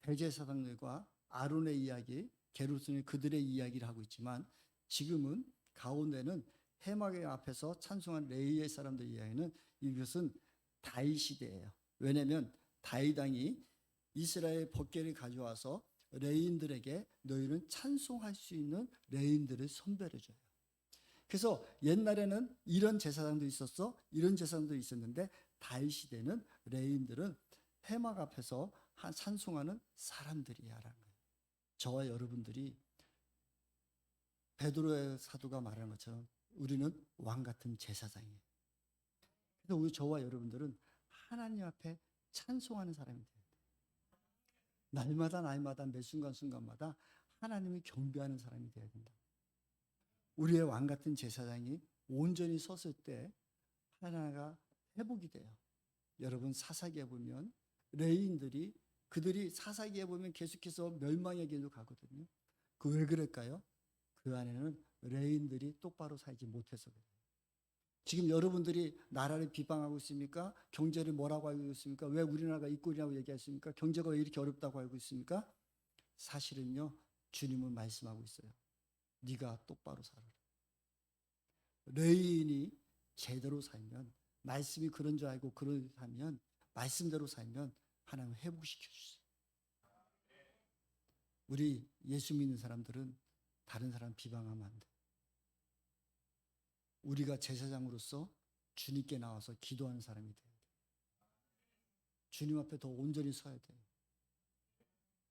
S1: 대제사장들과 아론의 이야기, 게르손이 그들의 이야기를 하고 있지만 지금은 가운데는 해막의 앞에서 찬송한 레위의 사람들의 이야기는 이것은 다윗 시대예요. 왜냐하면 다윗 왕이 이스라엘 법궤를 가져와서 레위인들에게 너희는 찬송할 수 있는 레위인들을 선별해 줘요. 그래서 옛날에는 이런 제사장도 있었어, 이런 제사장도 있었는데 다윗 시대는 레위인들은 해막 앞에서 찬송하는 사람들이야라는 거예요. 저와 여러분들이 베드로의 사도가 말하는 것처럼 우리는 왕 같은 제사장이에요. 그래서 우리 저와 여러분들은 하나님 앞에 찬송하는 사람이 돼요. 날마다 매 순간순간마다 하나님을 경배하는 사람이 되어야 된다. 우리의 왕 같은 제사장이 온전히 섰을 때 하나가 회복이 돼요. 여러분 사사기에 보면 레위인들이 그들이 사사기에 보면 계속해서 멸망의 길로 가거든요. 그 왜 그럴까요? 그 안에는 레위인들이 똑바로 살지 못해서 그래요. 지금 여러분들이 나라를 비방하고 있습니까? 경제를 뭐라고 알고 있습니까? 왜 우리나라가 이 꼴이라고 얘기하십니까? 경제가 왜 이렇게 어렵다고 알고 있습니까? 사실은요, 주님은 말씀하고 있어요. 네가 똑바로 살아라. 레위인이 제대로 살면, 말씀이 그런 줄 알고 그러면, 말씀대로 살면 하나님 회복시켜 주세요. 우리 예수 믿는 사람들은 다른 사람 비방하면 안 돼. 우리가 제사장으로서 주님께 나와서 기도하는 사람이 돼야 돼. 주님 앞에 더 온전히 서야 돼.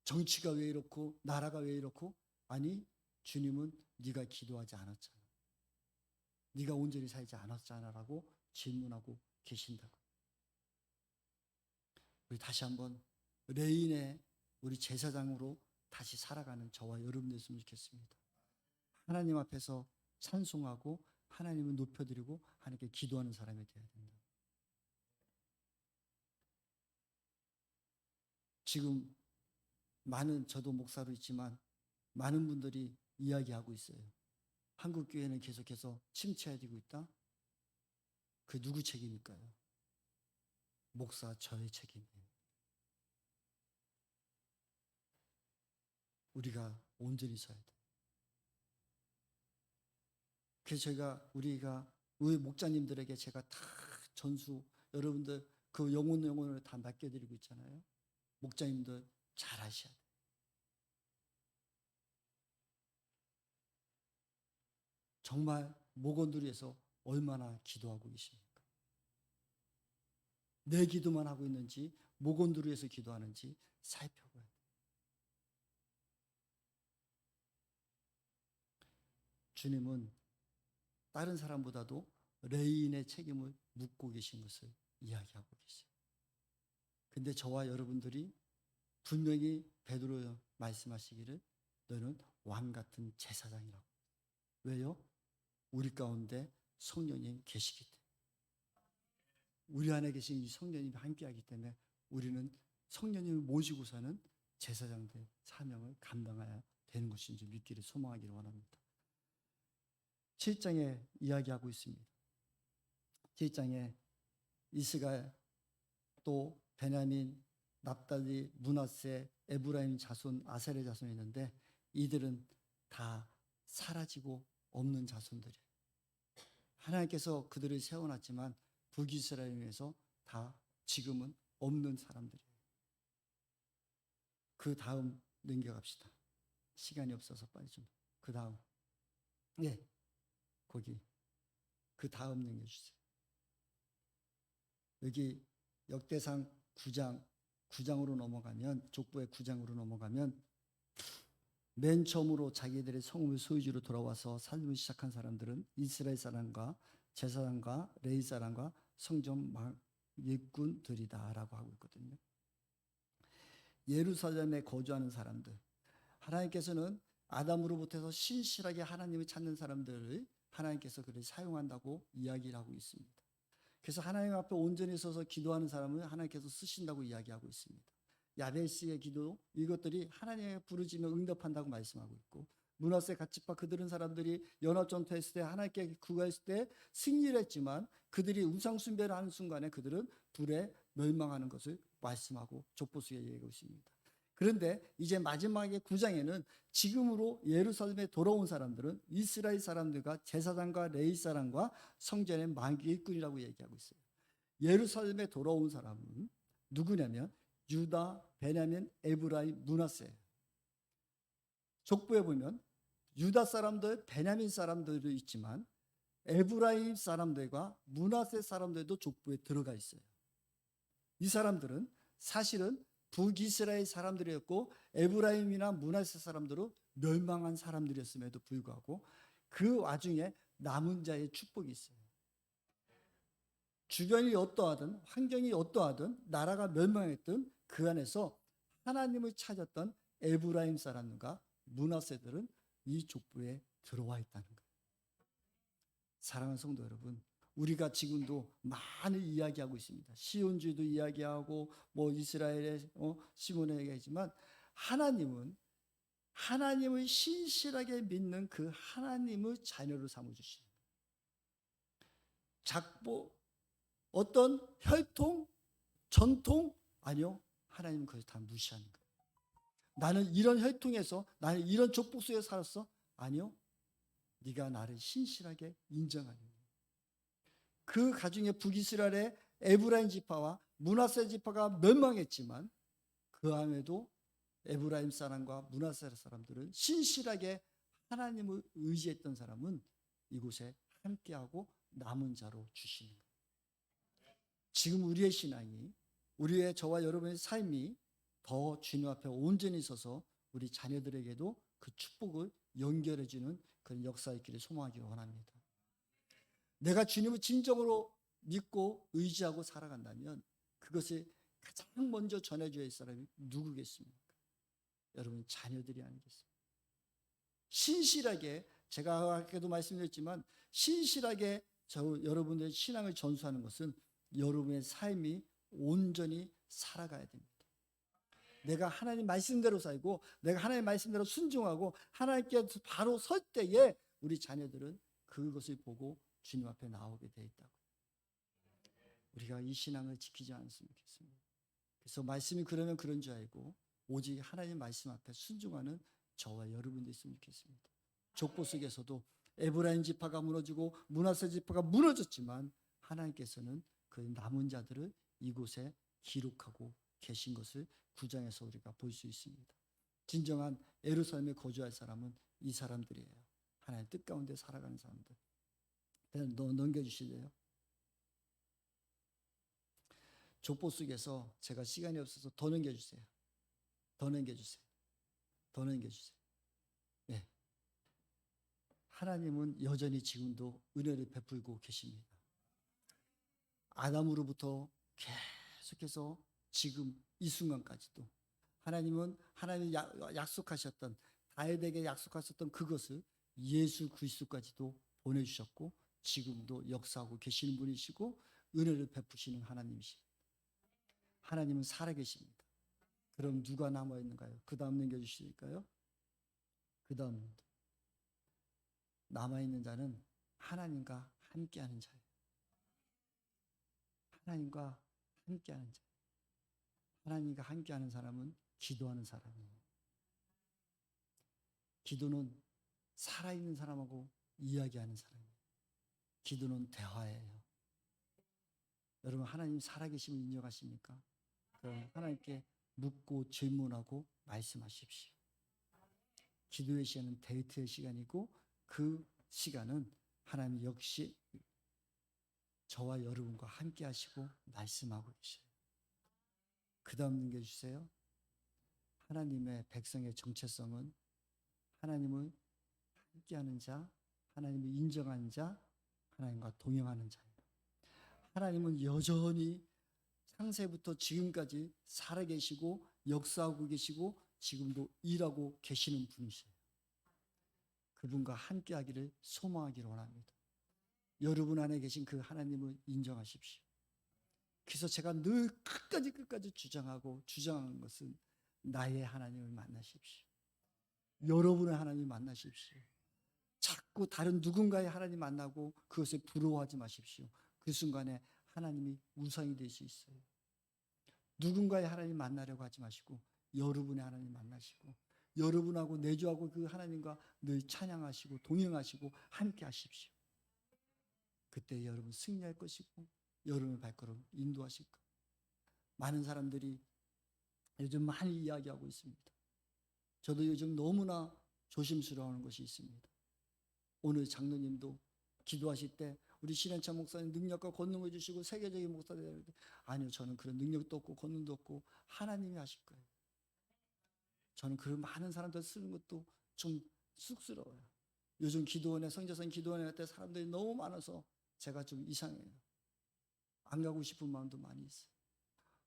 S1: 정치가 왜 이렇고 나라가 왜 이렇고? 아니, 주님은 네가 기도하지 않았잖아. 네가 온전히 살지 않았잖아라고 질문하고 계신다고. 우리 다시 한번 레인의 우리 제사장으로 다시 살아가는 저와 여러분 됐으면 좋겠습니다. 하나님 앞에서 찬송하고 하나님을 높여드리고 하나님께 기도하는 사람이 되어야 된다. 지금 저도 목사로 있지만 많은 분들이 이야기하고 있어요. 한국 교회는 계속해서 침체되고 있다. 그 누구 책임일까요? 목사 저의 책임이에요. 우리가 온전히 서야 돼. 그래서 우리 목자님들에게 제가 다 전수, 여러분들 그 영혼을 다 맡겨드리고 있잖아요. 목자님들 잘 하셔야 돼. 정말 목원들에서 얼마나 기도하고 계십니까? 내 기도만 하고 있는지 목원들을 위해서 기도하는지 살펴봐야 돼. 주님은 다른 사람보다도 레위인의 책임을 묻고 계신 것을 이야기하고 계세요. 근데 저와 여러분들이 분명히 베드로 말씀하시기를 너는 왕 같은 제사장이라고. 왜요? 우리 가운데 성령님 계시기 때문에. 우리 안에 계신 이 성령님이 함께하기 때문에 우리는 성령님을 모시고 사는 제사장들의 사명을 감당해야 되는 것인지 믿기를 소망하기를 원합니다. 7장에 이야기하고 있습니다. 7장에 이스라엘 또 베냐민, 납달리, 므낫세, 에브라임 자손, 아셀의 자손이 있는데 이들은 다 사라지고 없는 자손들이에요. 하나님께서 그들을 세워놨지만 북이스라엘에서 다 지금은 없는 사람들이에요. 그 다음 넘겨갑시다. 시간이 없어서 빨리 좀. 그 다음. 네, 거기. 그 다음 넘겨주세요. 여기 역대상 9장으로 넘어가면, 족보의 9장으로 넘어가면 맨 처음으로 자기들의 성읍의 소유지로 돌아와서 삶을 시작한 사람들은 이스라엘 사람과 제사장과 레위 사람과 성전 일꾼들이다라고 하고 있거든요. 예루살렘에 거주하는 사람들, 하나님께서는 아담으로부터 신실하게 하나님을 찾는 사람들을 하나님께서 그를 사용한다고 이야기를 하고 있습니다. 그래서 하나님 앞에 온전히 서서 기도하는 사람을 하나님께서 쓰신다고 이야기하고 있습니다. 야베스의 기도, 이것들이 하나님의 부르짖으며 응답한다고 말씀하고 있고, 므낫세 갓지파 그들은 사람들이 연합전투했을 때 하나님께 구하였을 때 승리를 했지만 그들이 우상 숭배를 하는 순간에 그들은 불에 멸망하는 것을 말씀하고 족보수에 얘기하고 있습니다. 그런데 이제 마지막에 9장에는 지금으로 예루살렘에 돌아온 사람들은 이스라엘 사람들과 제사장과 레위 사람과 성전의 만기 일꾼이라고 얘기하고 있어요. 예루살렘에 돌아온 사람은 누구냐면 유다, 베냐민, 에브라임, 므낫세예요. 족보에 보면 유다 사람들, 베냐민 사람들도 있지만 에브라임 사람들과 므낫세 사람들도 족보에 들어가 있어요. 이 사람들은 사실은 북이스라엘 사람들이었고 에브라임이나 므낫세 사람들은 멸망한 사람들이었음에도 불구하고 그 와중에 남은 자의 축복이 있어요. 주변이 어떠하든 환경이 어떠하든 나라가 멸망했든 그 안에서 하나님을 찾았던 에브라임 사람과 므낫세들은 이 족보에 들어와 있다는 거예요. 사랑하는 성도 여러분, 우리가 지금도 많이 이야기하고 있습니다. 시온주의도 이야기하고 뭐 이스라엘의 시몬의 얘기하지만 하나님을 신실하게 믿는 그 하나님을 자녀로 삼아주시는 작보, 어떤 혈통, 전통 아니요, 하나님은 그것을 다 무시하는 거예요. 나는 이런 혈통에서, 나는 이런 족보 속에 살았어? 아니요, 네가 나를 신실하게 인정하는 거예요. 그 가중에 북이스라엘의 에브라임 지파와 므낫세 지파가 멸망했지만 그 안에도 에브라임 사람과 므낫세 사람들은 신실하게 하나님을 의지했던 사람은 이곳에 함께하고 남은 자로 주시는 거예요. 지금 우리의 신앙이, 우리의 저와 여러분의 삶이 더 주님 앞에 온전히 서서 우리 자녀들에게도 그 축복을 연결해주는 그런 역사의 길을 소망하기를 원합니다. 내가 주님을 진정으로 믿고 의지하고 살아간다면 그것을 가장 먼저 전해줘야 할 사람이 누구겠습니까? 여러분 자녀들이 아니겠습니까? 신실하게, 제가 아까도 말씀드렸지만 신실하게 여러분들의 신앙을 전수하는 것은 여러분의 삶이 온전히 살아가야 됩니다. 내가 하나님 말씀대로 살고 내가 하나님 말씀대로 순종하고 하나님께 바로 설 때에 우리 자녀들은 그것을 보고 주님 앞에 나오게 돼 있다고. 우리가 이 신앙을 지키지 않았으면 좋겠습니다. 그래서 말씀이 그러면 그런 줄 알고 오직 하나님 말씀 앞에 순종하는 저와 여러분도 있으면 좋겠습니다. 족보 속에서도 에브라임 지파가 무너지고 므낫세 지파가 무너졌지만 하나님께서는 그 남은 자들을 이곳에 기록하고 계신 것을 9장에서 우리가 볼 수 있습니다. 진정한 예루살렘에 거주할 사람은 이 사람들이에요. 하나님의 뜻 가운데 살아가는 사람들. 넘겨주실래요? 족보 속에서 제가 시간이 없어서 더 넘겨주세요. 더 넘겨주세요. 더 넘겨주세요. 네. 하나님은 여전히 지금도 은혜를 베풀고 계십니다. 아담으로부터 계속해서 지금 이 순간까지도 하나님은 하나님이 약속하셨던, 다윗에게 약속하셨던 그것을 예수 그리스도까지도 보내주셨고 지금도 역사하고 계시는 분이시고 은혜를 베푸시는 하나님이십니다. 하나님은 살아계십니다. 그럼 누가 남아있는가요? 그 다음 넘겨주실까요? 그 다음 남아있는 자는 하나님과 함께하는 자예요. 하나님과 함께하는 자. 하나님과 함께하는 사람은 기도하는 사람이에요. 기도는 살아있는 사람하고 이야기하는 사람이에요. 기도는 대화예요. 여러분 하나님 살아계심을 인정하십니까? 그럼 하나님께 묻고 질문하고 말씀하십시오. 기도의 시간은 데이트의 시간이고 그 시간은 하나님 역시 저와 여러분과 함께 하시고 말씀하고 계셔요. 그 다음 넘겨주세요. 하나님의 백성의 정체성은 하나님을 함께하는 자, 하나님을 인정하는 자, 하나님과 동행하는 자예요. 하나님은 여전히 창세부터 지금까지 살아계시고 역사하고 계시고 지금도 일하고 계시는 분이세요. 그분과 함께하기를 소망하기를 원합니다. 여러분 안에 계신 그 하나님을 인정하십시오. 그래서 제가 늘 끝까지 주장하는 것은 나의 하나님을 만나십시오. 여러분의 하나님을 만나십시오. 자꾸 다른 누군가의 하나님 만나고 그것을 부러워하지 마십시오. 그 순간에 하나님이 우상이 될 수 있어요. 누군가의 하나님 만나려고 하지 마시고 여러분의 하나님 만나시고 여러분하고 내주하고 그 하나님과 늘 찬양하시고 동행하시고 함께 하십시오. 그때 여러분 승리할 것이고 여러분의 발걸음 인도하실 것. 많은 사람들이 요즘 많이 이야기하고 있습니다. 저도 요즘 너무나 조심스러워하는 것이 있습니다. 오늘 장로님도 기도하실 때 우리 신현찬 목사님 능력과 권능을 주시고 세계적인 목사가 되는데 아니요, 저는 그런 능력도 없고 권능도 없고 하나님이 하실 거예요. 저는 그런 많은 사람들 쓰는 것도 좀 쑥스러워요. 요즘 기도원에 성자선 기도원에 갈 때 사람들이 너무 많아서 제가 좀 이상해요. 안 가고 싶은 마음도 많이 있어요.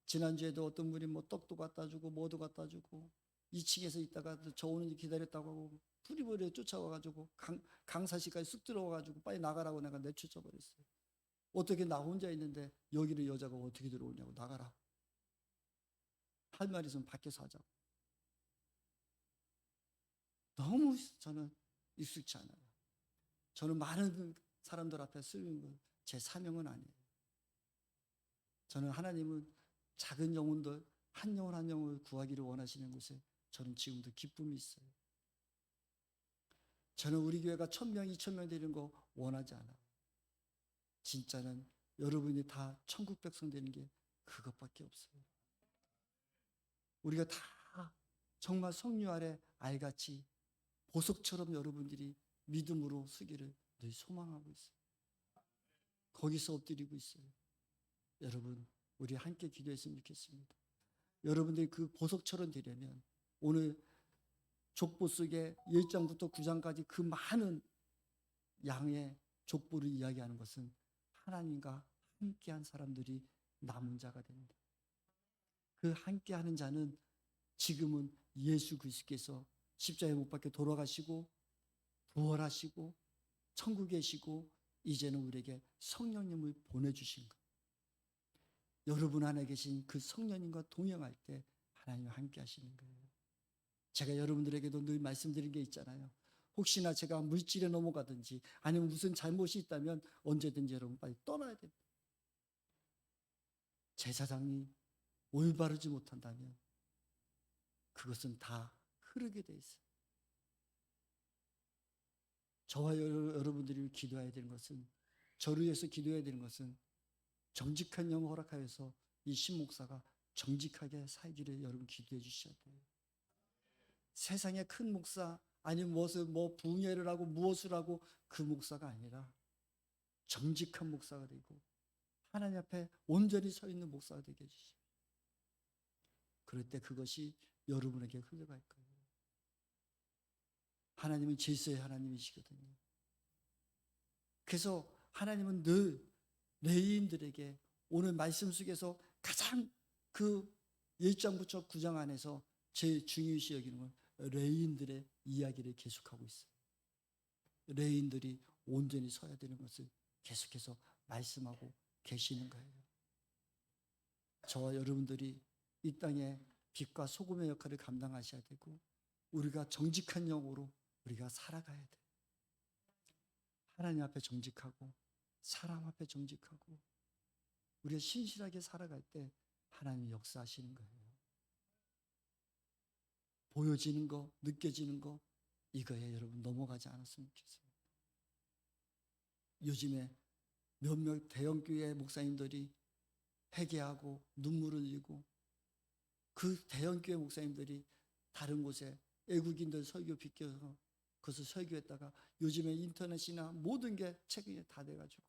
S1: 지난주에도 어떤 분이 뭐 떡도 갖다 주고 뭐도 갖다 주고 2층에서 있다가 저 오는지 기다렸다고 하고 부리부리 쫓아와가지고 강사실까지 쑥 들어와가지고 빨리 나가라고 내가 내쫓아버렸어요. 어떻게 나 혼자 있는데 여기는 여자가 어떻게 들어오냐고. 나가라. 할 말 있으면 밖에서 하자고. 너무 저는 익숙치 않아요. 저는 많은 사람들 앞에 쓰는 건 제 사명은 아니에요. 저는 하나님은 작은 영혼들 한 영혼 한 영혼을 구하기를 원하시는 곳에 저는 지금도 기쁨이 있어요. 저는 우리 교회가 1,000명, 2,000명 되는 거 원하지 않아요. 진짜는 여러분이 다 천국 백성 되는 게 그것밖에 없어요. 우리가 다 정말 성류 아래 알같이 보석처럼 여러분들이 믿음으로 서기를 늘 소망하고 있어요. 거기서 엎드리고 있어요. 여러분, 우리 함께 기도했으면 좋겠습니다. 여러분들이 그 보석처럼 되려면 오늘 족보 속에 1장부터 9장까지 그 많은 양의 족보를 이야기하는 것은 하나님과 함께한 사람들이 남은 자가 됩니다. 그 함께하는 자는 지금은 예수 그리스도께서 십자가에 못 박혀 돌아가시고 부활하시고 천국에 계시고 이제는 우리에게 성령님을 보내주신 것. 여러분 안에 계신 그 성령님과 동행할 때 하나님과 함께 하시는 거예요. 제가 여러분들에게도 늘 말씀드린 게 있잖아요. 혹시나 제가 물질에 넘어가든지 아니면 무슨 잘못이 있다면 언제든지 여러분 빨리 떠나야 됩니다. 제사장이 올바르지 못한다면 그것은 다 흐르게 돼 있어요. 저와 여러분들이 기도해야 되는 것은, 저를 위해서 기도해야 되는 것은 정직한 영 허락하여서 이 신목사가 정직하게 살기를 여러분 기도해 주셔야 돼요. 세상에 큰 목사 아니면 무엇을 부흥회를 하고 무엇을 하고 그 목사가 아니라 정직한 목사가 되고 하나님 앞에 온전히 서 있는 목사가 되게 해주십시오. 그럴 때 그것이 여러분에게 흘러갈 거예요. 하나님은 질서의 하나님이시거든요. 그래서 하나님은 늘 레위인들에게 오늘 말씀 속에서 가장 그 1장부터 9장 안에서 제일 중요시 여기는 건 레위인들의 이야기를 계속하고 있어요. 레위인들이 온전히 서야 되는 것을 계속해서 말씀하고 계시는 거예요. 저와 여러분들이 이 땅에 빛과 소금의 역할을 감당하셔야 되고 우리가 정직한 영으로 우리가 살아가야 돼요. 하나님 앞에 정직하고 사람 앞에 정직하고 우리가 신실하게 살아갈 때 하나님이 역사하시는 거예요. 보여지는 거, 느껴지는 거 이거에 여러분 넘어가지 않았으면 좋겠습니다. 요즘에 몇몇 대형교회 목사님들이 회개하고 눈물을 흘리고 그 대형교회 목사님들이 다른 곳에 외국인들 설교 비껴서 그것을 설교했다가 요즘에 인터넷이나 모든 게 책이 다 돼가지고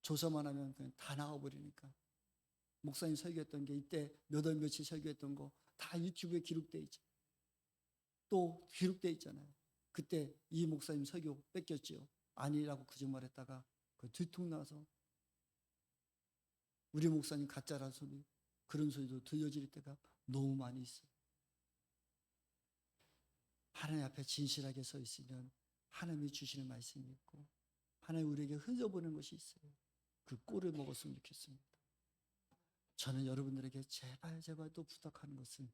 S1: 조사만 하면 그냥 다 나와버리니까 목사님 설교했던 게 이때 몇 월 며칠 설교했던 거 다 유튜브에 기록돼 있죠. 또 기록돼 있잖아요. 그때 이 목사님 설교 뺏겼지요. 아니라고 거짓말했다가 그 들통나서 우리 목사님 가짜라는 소리 그런 소리도 들려질 때가 너무 많이 있어요. 하나님 앞에 진실하게 서 있으면 하나님이 주시는 말씀이 있고 하나님 우리에게 흘려보는 것이 있어요. 그 꼴을 먹었으면 좋겠습니다. 저는 여러분들에게 제발 또 부탁하는 것은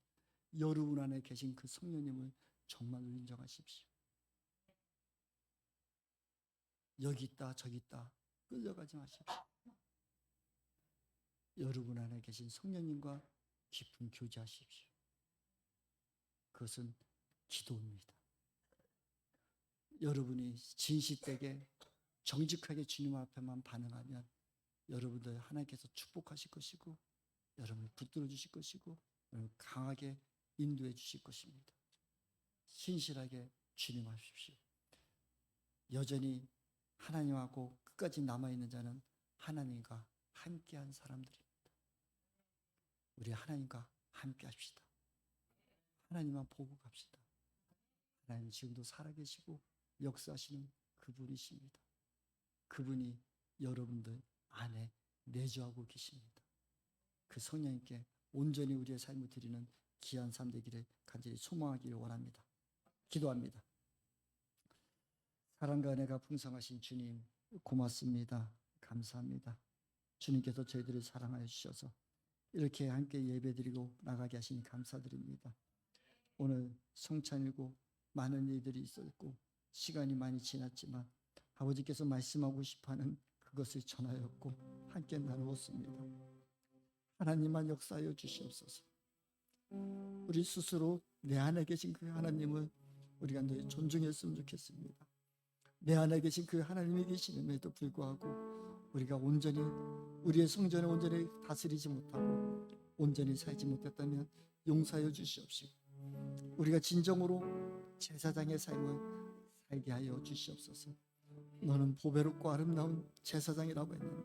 S1: 여러분 안에 계신 그 성령님을 정말로 인정하십시오. 여기 있다 저기 있다 끌려가지 마십시오. 여러분 안에 계신 성령님과 깊은 교제하십시오. 그것은 기도입니다. 여러분이 진실되게 정직하게 주님 앞에만 반응하면 여러분들 하나님께서 축복하실 것이고 여러분을 붙들어 주실 것이고 여러분 강하게 인도해 주실 것입니다. 신실하게 주님하십시오. 여전히 하나님하고 끝까지 남아있는 자는 하나님과 함께한 사람들입니다. 우리 하나님과 함께 합시다. 하나님만 보고 갑시다. 하나님 지금도 살아계시고 역사하시는 그분이십니다. 그분이 여러분들 안에 내주하고 계십니다. 그 성령님께 온전히 우리의 삶을 드리는 귀한 삶 되기를 간절히 소망하기를 원합니다. 기도합니다. 사랑과 은혜가 풍성하신 주님 고맙습니다. 감사합니다. 주님께서 저희들을 사랑하여 주셔서 이렇게 함께 예배드리고 나가게 하시니 감사드립니다. 오늘 성찬이고 많은 일들이 있었고 시간이 많이 지났지만 아버지께서 말씀하고 싶어하는 그것을 전하였고 함께 나누었습니다. 하나님만 역사하여 주시옵소서. 우리 스스로 내 안에 계신 그 하나님을 우리가 늘 존중했으면 좋겠습니다. 내 안에 계신 그 하나님이 계시는데도 불구하고 우리가 온전히 우리의 성전을 온전히 다스리지 못하고 온전히 살지 못했다면 용서하여 주시옵시고 우리가 진정으로 제사장의 삶을 살게 하여 주시옵소서. 너는 보배롭고 아름다운 제사장이라고 했는데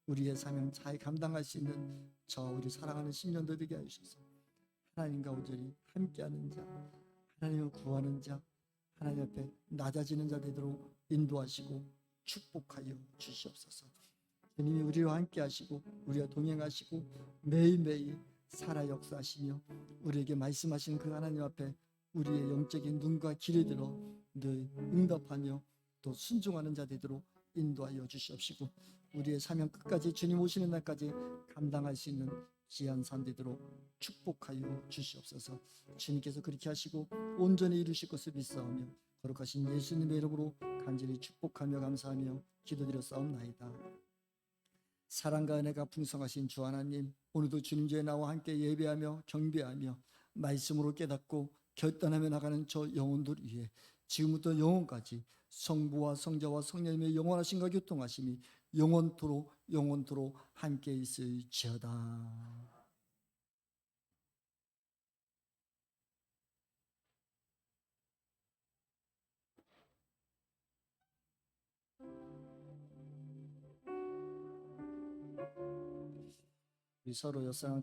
S1: 우리의 사명 잘 감당할 수 있는 저 우리 사랑하는 신령들 되게 하셔서 하나님과 온전히 함께하는 자, 하나님을 구하는 자, 하나님 앞에 낮아지는 자 되도록 인도하시고 축복하여 주시옵소서. 주님이 우리와 함께 하시고 우리와 동행하시고 매일매일 살아 역사하시며 우리에게 말씀하시는 그 하나님 앞에 우리의 영적인 눈과 귀를 들어 늘 응답하며 또 순종하는 자 되도록 인도하여 주시옵시고 우리의 사명 끝까지 주님 오시는 날까지 감당할 수 있는 귀한 산 되도록 축복하여 주시옵소서. 주님께서 그렇게 하시고 온전히 이루실 것을 믿사오며 거룩하신 예수님의 이름으로 간절히 축복하며 감사하며 기도드렸사옵나이다. 사랑과 은혜가 풍성하신 주 하나님, 오늘도 주님 죄에 나와 함께 예배하며 경배하며 말씀으로 깨닫고 결단하며 나가는 저 영혼들 위해 지금부터 영원까지 성부와 성자와 성령님의 영원하심과 교통하심이 영원토록 함께 있을지어다. 우리 서로 옆사람